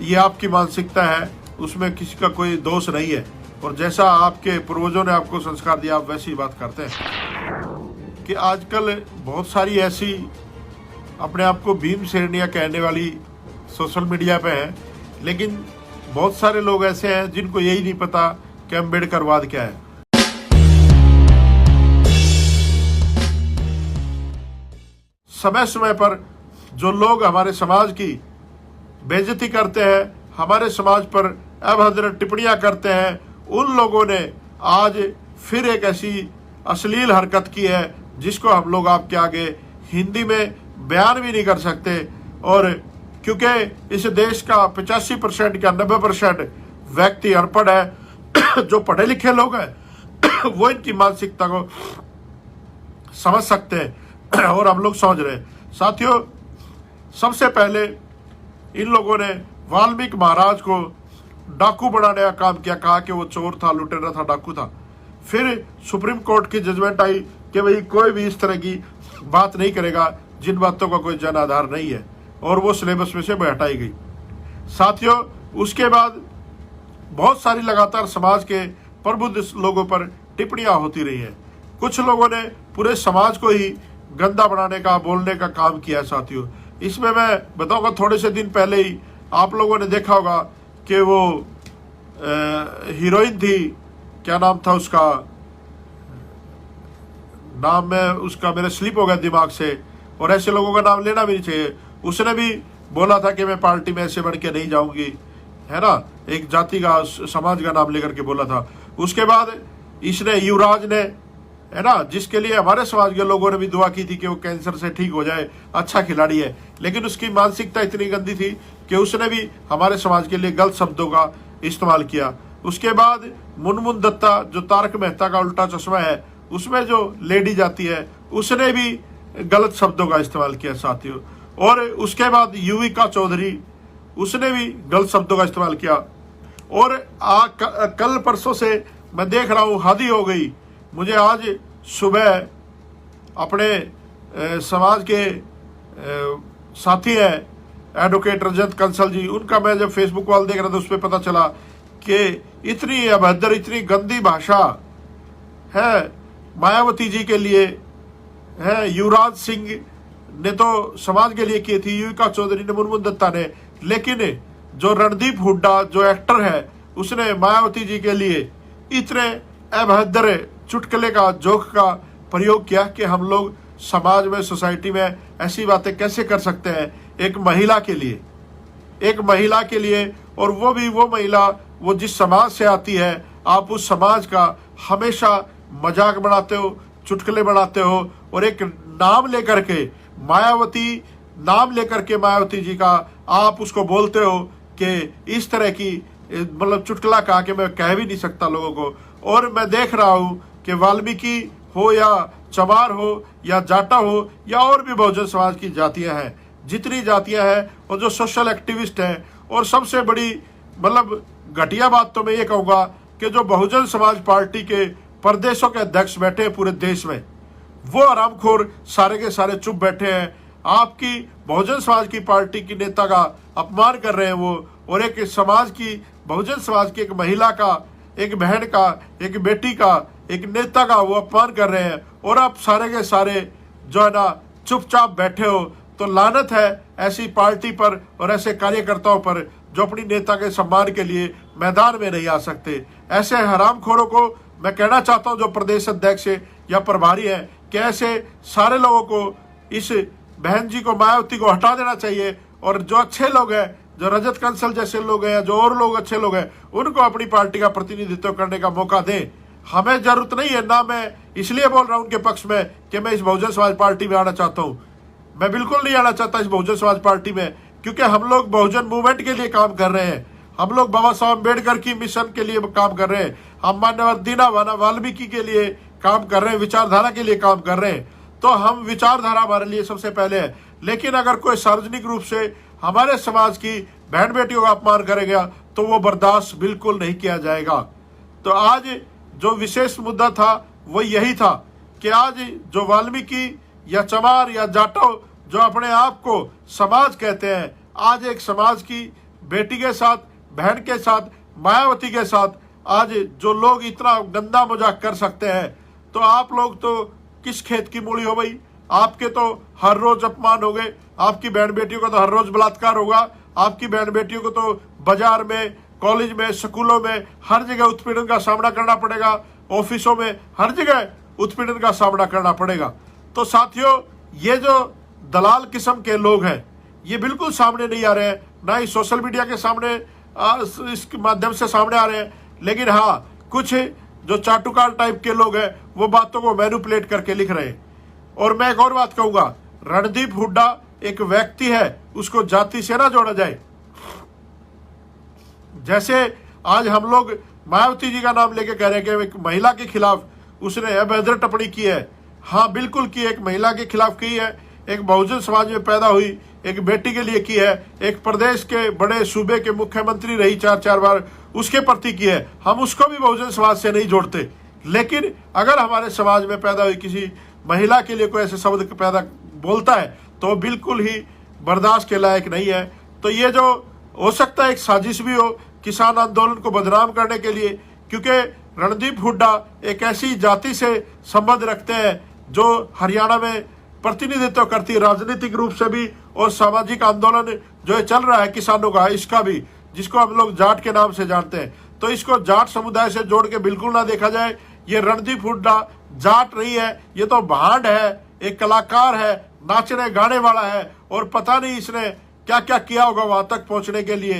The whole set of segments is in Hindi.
ये आपकी मानसिकता है, उसमें किसी का कोई दोष नहीं है। और जैसा आपके पूर्वजों ने आपको संस्कार दिया, आप वैसी बात करते हैं। कि आजकल बहुत सारी ऐसी अपने आप को भीम श्रेणियाँ कहने वाली सोशल मीडिया पे हैं, लेकिन बहुत सारे लोग ऐसे हैं जिनको यही नहीं पता कि अम्बेडकरवाद क्या है। समय समय पर जो लोग हमारे समाज की बेइज्जती करते हैं, हमारे समाज पर अभद्र टिप्पणियां करते हैं, उन लोगों ने आज फिर एक ऐसी अश्लील हरकत की है जिसको हम लोग आपके आगे हिंदी में बयान भी नहीं कर सकते। और क्योंकि इस देश का 85% या 90% व्यक्ति अनपढ़ है, जो पढ़े लिखे लोग हैं वो इनकी मानसिकता को समझ सकते हैं और हम लोग समझ रहे हैं। साथियों, सबसे पहले इन लोगों ने वाल्मीकि महाराज को डाकू बनाने का काम किया, कहा कि वो चोर था, लुटेरा था, डाकू था। फिर सुप्रीम कोर्ट की जजमेंट आई कि भाई कोई भी इस तरह की बात नहीं करेगा जिन बातों का कोई जन आधार नहीं है, और वो सिलेबस में से हटाई गई। साथियों, उसके बाद बहुत सारी लगातार समाज के प्रबुद्ध लोगों पर टिप्पणियां होती रही हैं। कुछ लोगों ने पूरे समाज को ही गंदा बनाने का, बोलने का काम किया है। साथियों, इसमें मैं बताऊंगा, थोड़े से दिन पहले ही आप लोगों ने देखा होगा कि वो हीरोइन थी, क्या नाम था उसका, नाम में उसका मेरे स्लिप हो गया दिमाग से, और ऐसे लोगों का नाम लेना भी नहीं चाहिए। उसने भी बोला था कि मैं पार्टी में ऐसे बन के नहीं जाऊंगी, है ना, एक जाति का, समाज का नाम लेकर के बोला था। उसके बाद इसने, युवराज ने, है ना, जिसके लिए हमारे समाज के लोगों ने भी दुआ की थी कि वो कैंसर से ठीक हो जाए, अच्छा खिलाड़ी है, लेकिन उसकी मानसिकता इतनी गंदी थी कि उसने भी हमारे समाज के लिए गलत शब्दों का इस्तेमाल किया। उसके बाद मुनमुन दत्ता, जो तारक मेहता का उल्टा चश्मा है उसमें जो लेडी जाती है, उसने भी गलत शब्दों का इस्तेमाल किया। साथियों, और उसके बाद युविका चौधरी, उसने भी गलत शब्दों का इस्तेमाल किया। और कल परसों से मैं देख रहा हूँ, हद ही हो गई। मुझे आज सुबह अपने समाज के साथी हैं एडवोकेट रजत कंसल जी, उनका मैं जब फेसबुक वाल देख रहा था, उस पर पता चला कि इतनी अभद्र, इतनी गंदी भाषा है मायावती जी के लिए है। युवराज सिंह ने तो समाज के लिए की थी, युविका चौधरी ने, मुनमुन दत्ता ने, लेकिन जो रणदीप हुड्डा जो एक्टर है, उसने मायावती जी के लिए इतने अभद्र चुटकुले का, जोक का प्रयोग किया कि हम लोग समाज में, सोसाइटी में ऐसी बातें कैसे कर सकते हैं एक महिला के लिए, एक महिला के लिए। और वो भी वो महिला, वो जिस समाज से आती है, आप उस समाज का हमेशा मजाक बनाते हो, चुटकुले बनाते हो, और एक नाम लेकर के, मायावती नाम लेकर के मायावती जी का आप उसको बोलते हो कि इस तरह की, मतलब चुटकुला कहा कि मैं कह भी नहीं सकता लोगों को। और मैं देख रहा हूँ कि वाल्मीकि हो या चमार हो या जाटा हो या और भी बहुजन समाज की जातियां हैं, जितनी जातियां हैं, और जो सोशल एक्टिविस्ट हैं, और सबसे बड़ी मतलब घटिया बात तो मैं ये कहूँगा कि जो बहुजन समाज पार्टी के प्रदेशों के अध्यक्ष बैठे हैं पूरे देश में, वो हरामखोर सारे के सारे चुप बैठे हैं। आपकी बहुजन समाज की पार्टी की नेता का अपमान कर रहे हैं वो, और एक समाज की, बहुजन समाज की एक महिला का, एक बहन का, एक बेटी का, एक नेता का वो अपमान कर रहे हैं, और आप सारे के सारे जो है ना चुपचाप बैठे हो। तो लानत है ऐसी पार्टी पर और ऐसे कार्यकर्ताओं पर जो अपनी नेता के सम्मान के लिए मैदान में नहीं आ सकते। ऐसे हरामखोरों को मैं कहना चाहता हूं, जो प्रदेश अध्यक्ष या प्रभारी है, कि ऐसे सारे लोगों को, इस बहन जी को, मायावती को हटा देना चाहिए। और जो अच्छे लोग हैं, जो रजत कंसल जैसे लोग हैं, जो और लोग अच्छे लोग हैं, उनको अपनी पार्टी का प्रतिनिधित्व करने का मौका दें। हमें जरूरत नहीं है ना, मैं इसलिए बोल रहा हूं उनके पक्ष में कि मैं इस बहुजन समाज पार्टी में आना चाहता हूं। मैं बिल्कुल नहीं आना चाहता इस बहुजन समाज पार्टी में, क्योंकि हम लोग बहुजन मूवमेंट के लिए काम कर रहे हैं। हम लोग बाबा साहब अम्बेडकर की मिशन के लिए काम कर रहे हैं। हम माननीय दीना वाल्मीकि के लिए काम कर रहे हैं, विचारधारा के लिए काम कर रहे हैं। तो हम विचारधारा हमारे लिए सबसे पहले है। लेकिन अगर कोई सार्वजनिक रूप से हमारे समाज की बहन बेटियों का अपमान करेगा तो वो बर्दाश्त बिल्कुल नहीं किया जाएगा। तो आज जो विशेष मुद्दा था वो यही था कि आज जो वाल्मीकि या चमार या जाटो जो अपने आप को समाज कहते हैं, आज एक समाज की बेटी के साथ, बहन के साथ, मायावती के साथ आज जो लोग इतना गंदा मजाक कर सकते हैं, तो आप लोग तो किस खेत की मूली हो भाई? आपके तो हर रोज अपमान हो गए, आपकी बहन बेटियों का तो हर रोज बलात्कार होगा, आपकी बहन बेटियों को तो बाजार में, कॉलेज में, स्कूलों में हर जगह उत्पीड़न का सामना करना पड़ेगा, ऑफिसों में हर जगह उत्पीड़न का सामना करना पड़ेगा। तो साथियों, ये जो दलाल किस्म के लोग हैं ये बिल्कुल सामने नहीं आ रहे हैं, ना ही सोशल मीडिया के सामने इस माध्यम से सामने आ रहे हैं, लेकिन हाँ, कुछ जो चाटुकार टाइप के लोग हैं वो बातों को मैनिपुलेट करके लिख रहे हैं। और मैं एक और बात कहूंगा, रणदीप हुड्डा एक व्यक्ति है, उसको जाति से ना जोड़ा जाए। जैसे आज हम लोग मायावती जी का नाम लेके कह रहे हैं कि एक महिला के खिलाफ उसने अभद्र टिप्पणी की है। हाँ, बिल्कुल की, एक महिला के खिलाफ की है, एक बहुजन समाज में पैदा हुई एक बेटी के लिए की है, एक प्रदेश के बड़े सूबे के मुख्यमंत्री रही 4-4 बार, उसके प्रति की है। हम उसको भी बहुजन समाज से नहीं जोड़ते, लेकिन अगर हमारे समाज में पैदा हुई किसी महिला के लिए कोई ऐसे शब्द पैदा बोलता है तो बिल्कुल ही बर्दाश्त के लायक नहीं है। तो ये जो हो सकता है एक साजिश भी हो किसान आंदोलन को बदनाम करने के लिए, क्योंकि रणदीप हुड्डा एक ऐसी जाति से संबंध रखते हैं जो हरियाणा में प्रतिनिधित्व करती है राजनीतिक रूप से भी, और सामाजिक आंदोलन जो चल रहा है किसानों का, इसका भी, जिसको हम लोग जाट के नाम से जानते हैं। तो इसको जाट समुदाय से जोड़ के बिल्कुल ना देखा जाए। ये रणदीप हुड्डा जाट नहीं है, ये तो भांड है, एक कलाकार है, नाचने गाने वाला है, और पता नहीं इसने क्या क्या किया होगा वहां तक पहुंचने के लिए,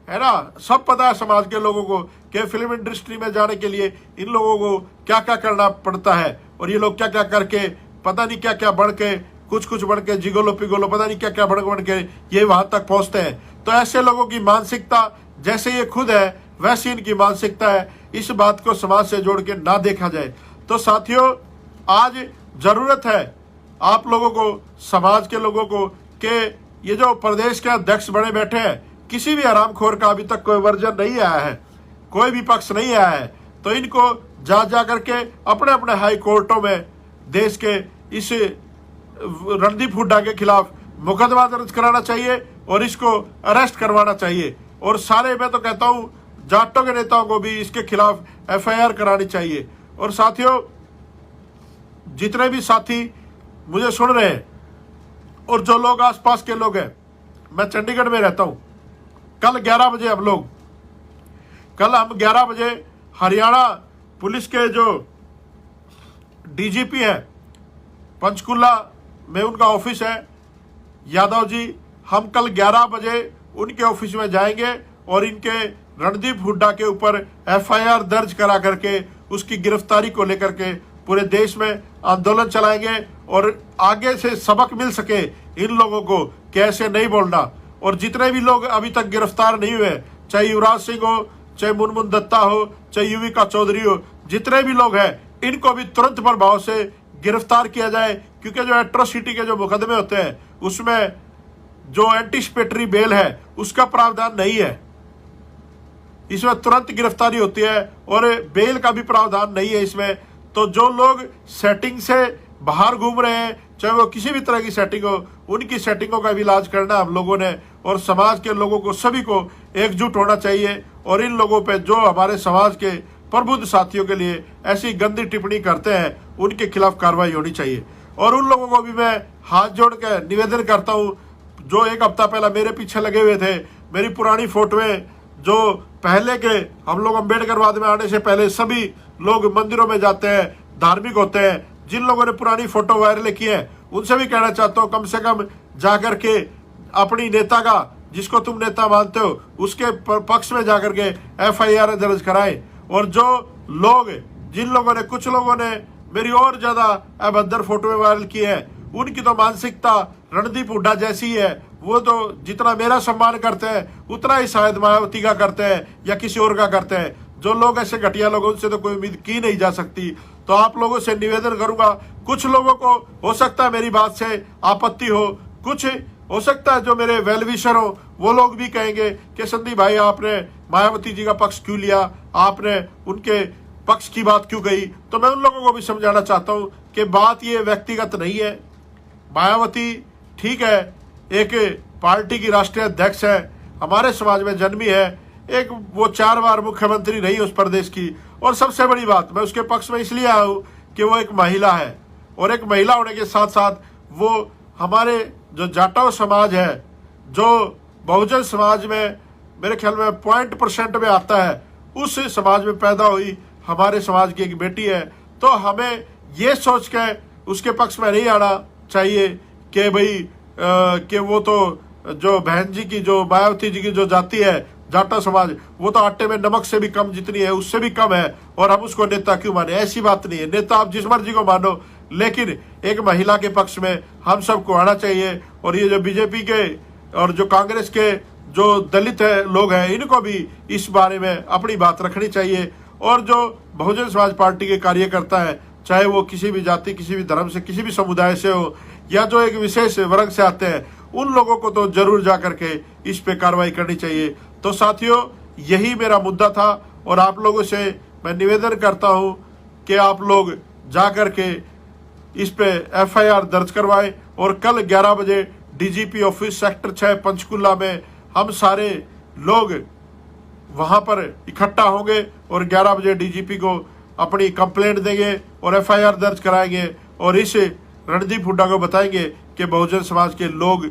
है ना। सब पता है समाज के लोगों को कि फिल्म इंडस्ट्री में जाने के लिए इन लोगों को क्या क्या करना पड़ता है, और ये लोग क्या क्या करके पता नहीं क्या क्या बढ़ के, कुछ बढ़ के जिगोलो पिगोलो पता नहीं क्या क्या बढ़ के ये वहां तक पहुंचते हैं। तो ऐसे लोगों की मानसिकता जैसे ये खुद है वैसी इनकी मानसिकता है, इस बात को समाज से जोड़ के ना देखा जाए। तो साथियों, आज जरूरत है आप लोगों को, समाज के लोगों को, कि ये जो प्रदेश के अध्यक्ष बने बैठे हैं, किसी भी हरामखोर का अभी तक कोई वर्जन नहीं आया है, कोई भी पक्ष नहीं आया है, तो इनको जा करके अपने अपने हाई कोर्टों में देश के इस रणदीप हुड्डा के खिलाफ मुकदमा दर्ज कराना चाहिए और इसको अरेस्ट करवाना चाहिए। और सारे, मैं तो कहता हूं, जाटों के नेताओं को भी इसके खिलाफ FIR करानी चाहिए। और साथियों, जितने भी साथी मुझे सुन रहे हैं और जो लोग आसपास के लोग हैं, मैं चंडीगढ़ में रहता हूं। कल 11 बजे हम 11 बजे हरियाणा पुलिस के जो DGP है, पंचकुला में उनका ऑफिस है, यादव जी, हम कल 11 बजे उनके ऑफिस में जाएंगे और इनके रणदीप हुड्डा के ऊपर FIR दर्ज करा करके उसकी गिरफ्तारी को लेकर के पूरे देश में आंदोलन चलाएंगे, और आगे से सबक मिल सके इन लोगों को कैसे नहीं बोलना। और जितने भी लोग अभी तक गिरफ्तार नहीं हुए, चाहे युवराज सिंह हो, चाहे मुनमुन दत्ता हो, चाहे युविका चौधरी हो, जितने भी लोग हैं, इनको भी तुरंत प्रभाव से गिरफ्तार किया जाए, क्योंकि जो एट्रोसिटी के जो मुकदमे होते हैं उसमें जो एंटीसिपेटरी बेल है उसका प्रावधान नहीं है, इसमें तुरंत गिरफ्तारी होती है, और बेल का भी प्रावधान नहीं है इसमें। तो जो लोग सेटिंग से बाहर घूम रहे हैं, चाहे वो किसी भी तरह की सेटिंग हो, उनकी सेटिंगों का भी इलाज करना हम लोगों ने, और समाज के लोगों को सभी को एकजुट होना चाहिए। और इन लोगों पे जो हमारे समाज के प्रबुद्ध साथियों के लिए ऐसी गंदी टिप्पणी करते हैं उनके खिलाफ कार्रवाई होनी चाहिए। और उन लोगों को भी मैं हाथ जोड़ के निवेदन करता हूँ जो एक हफ्ता पहले मेरे पीछे लगे हुए थे, मेरी पुरानी फोटोएं, जो पहले के हम लोग अम्बेडकरवाद में आने से पहले सभी लोग मंदिरों में जाते हैं, धार्मिक होते हैं, जिन लोगों ने पुरानी फोटो वायरल की है उनसे भी कहना चाहता हूँ, कम से कम जाकर के अपनी नेता का, जिसको तुम नेता मानते हो, उसके पक्ष में जाकर के FIR दर्ज कराए। और जो लोग, जिन लोगों ने, कुछ लोगों ने मेरी और ज्यादा अभद्र फोटो वायरल की है, उनकी तो मानसिकता रणदीप हुड्डा जैसी है। वो तो जितना मेरा सम्मान करते हैं उतना ही शायद मायावती का करते हैं या किसी और का करते हैं। जो लोग ऐसे घटिया लोग, उनसे तो कोई उम्मीद की नहीं जा सकती। तो आप लोगों से निवेदन करूंगा, कुछ लोगों को हो सकता है मेरी बात से आपत्ति हो, कुछ हो सकता है जो मेरे वेलविशर हो वो लोग भी कहेंगे कि संदीप भाई आपने मायावती जी का पक्ष क्यों लिया, आपने उनके पक्ष की बात क्यों गई। तो मैं उन लोगों को भी समझाना चाहता हूं कि बात ये व्यक्तिगत नहीं है। मायावती ठीक है, एक पार्टी की राष्ट्रीय अध्यक्ष है, हमारे समाज में जन्मी है, एक वो 4 बार मुख्यमंत्री रही उस प्रदेश की, और सबसे बड़ी बात मैं उसके पक्ष में इसलिए आया हूँ कि वो एक महिला है, और एक महिला होने के साथ साथ वो हमारे जो जाटव समाज है, जो बहुजन समाज में मेरे ख्याल में 0% में आता है, उस समाज में पैदा हुई हमारे समाज की एक बेटी है। तो हमें ये सोच के उसके पक्ष में नहीं आना चाहिए कि भाई कि वो तो जो बहन जी की, जो मायावती जी की जो जाति है जाटा समाज, वो तो आटे में नमक से भी कम जितनी है उससे भी कम है, और हम उसको नेता क्यों माने? ऐसी बात नहीं है, नेता आप जिस मर्जी को मानो, लेकिन एक महिला के पक्ष में हम सबको आना चाहिए। और ये जो बीजेपी के और जो कांग्रेस के जो दलित है लोग हैं, इनको भी इस बारे में अपनी बात रखनी चाहिए। और जो बहुजन समाज पार्टी के कार्यकर्ता है, चाहे वो किसी भी जाति, किसी भी धर्म से, किसी भी समुदाय से हो, या जो एक विशेष वर्ग से आते हैं, उन लोगों को तो जरूर जा करके इस पे कार्रवाई करनी चाहिए। तो साथियों, यही मेरा मुद्दा था, और आप लोगों से मैं निवेदन करता हूं कि आप लोग जा करके इस पे FIR दर्ज करवाएं, और कल 11 बजे DGP ऑफिस सेक्टर 6 पंचकुला में हम सारे लोग वहां पर इकट्ठा होंगे, और 11 बजे DGP को अपनी कंप्लेंट देंगे और FIR दर्ज कराएंगे, और इस रणदीप हुड्डा को बताएंगे कि बहुजन समाज के लोग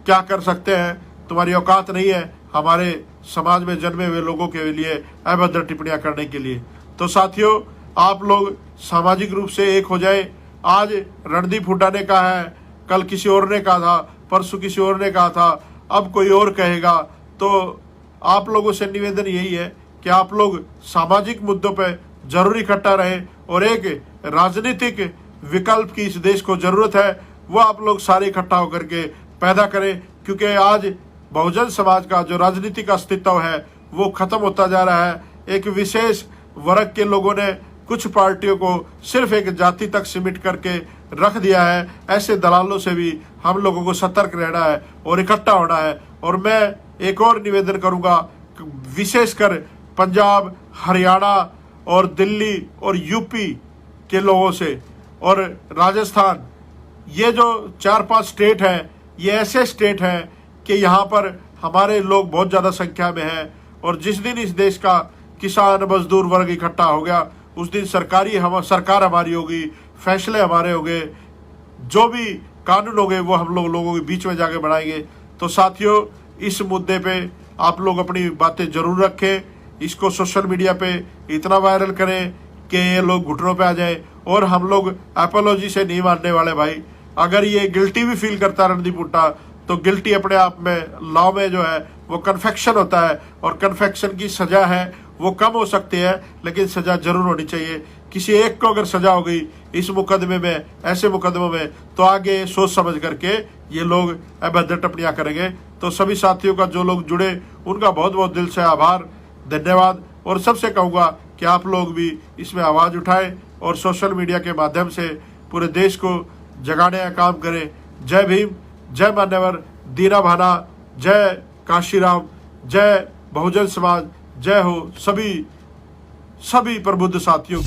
क्या कर सकते हैं, तुम्हारी औकात नहीं है हमारे समाज में जन्मे हुए लोगों के लिए अभद्र टिप्पणियां करने के लिए। तो साथियों, आप लोग सामाजिक रूप से एक हो जाए। आज रणदीप हुड्डा ने कहा है, कल किसी और ने कहा था, परसों किसी और ने कहा था, अब कोई और कहेगा। तो आप लोगों से निवेदन यही है कि आप लोग सामाजिक मुद्दों पर जरूर इकट्ठा रहें, और एक राजनीतिक विकल्प की इस देश को जरूरत है, वो आप लोग सारे इकट्ठा होकर के पैदा करें। क्योंकि आज बहुजन समाज का जो राजनीतिक अस्तित्व है वो खत्म होता जा रहा है। एक विशेष वर्ग के लोगों ने कुछ पार्टियों को सिर्फ एक जाति तक सीमित करके रख दिया है। ऐसे दलालों से भी हम लोगों को सतर्क रहना है और इकट्ठा होना है। और मैं एक और निवेदन करूंगा, विशेषकर पंजाब, हरियाणा और दिल्ली और यूपी के लोगों से, और राजस्थान, ये जो 4-5 स्टेट हैं, ये ऐसे स्टेट हैं कि यहाँ पर हमारे लोग बहुत ज़्यादा संख्या में हैं। और जिस दिन इस देश का किसान मजदूर वर्ग इकट्ठा हो गया, उस दिन सरकार हमारी होगी, फैसले हमारे होंगे, जो भी कानून होंगे वो हम लोगों के बीच में जाके बढ़ाएंगे। तो साथियों, इस मुद्दे पे आप लोग अपनी बातें जरूर रखें, इसको सोशल मीडिया पे इतना वायरल करें कि ये लोग घुटनों पे आ जाए। और हम लोग एपोलॉजी से नहीं मानने वाले भाई। अगर ये गिल्टी भी फील करता है रणदीप हुड्डा, तो गिल्टी अपने आप में लॉ में जो है वो कन्फेक्शन होता है, और कन्फेक्शन की सजा है वो कम हो सकती है, लेकिन सजा जरूर होनी चाहिए। किसी एक को अगर सजा हो गई इस मुकदमे में, ऐसे मुकदमों में, तो आगे सोच समझ करके ये लोग अभद्र टिप्पणियां करेंगे। तो सभी साथियों का, जो लोग जुड़े, उनका बहुत बहुत दिल से आभार, धन्यवाद। और सबसे कहूँगा कि आप लोग भी इसमें आवाज़ उठाएं और सोशल मीडिया के माध्यम से पूरे देश को जगाने का काम करें। जय भीम, जय मान्यवर दीना भाना, जय काशीराम, जय बहुजन समाज, जय हो सभी प्रबुद्ध साथियों।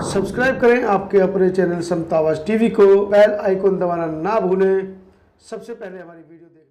सब्सक्राइब करें आपके अपने चैनल समता आवाज टीवी को, बेल आइकन दबाना ना भूलें, सबसे पहले हमारी वीडियो देखें।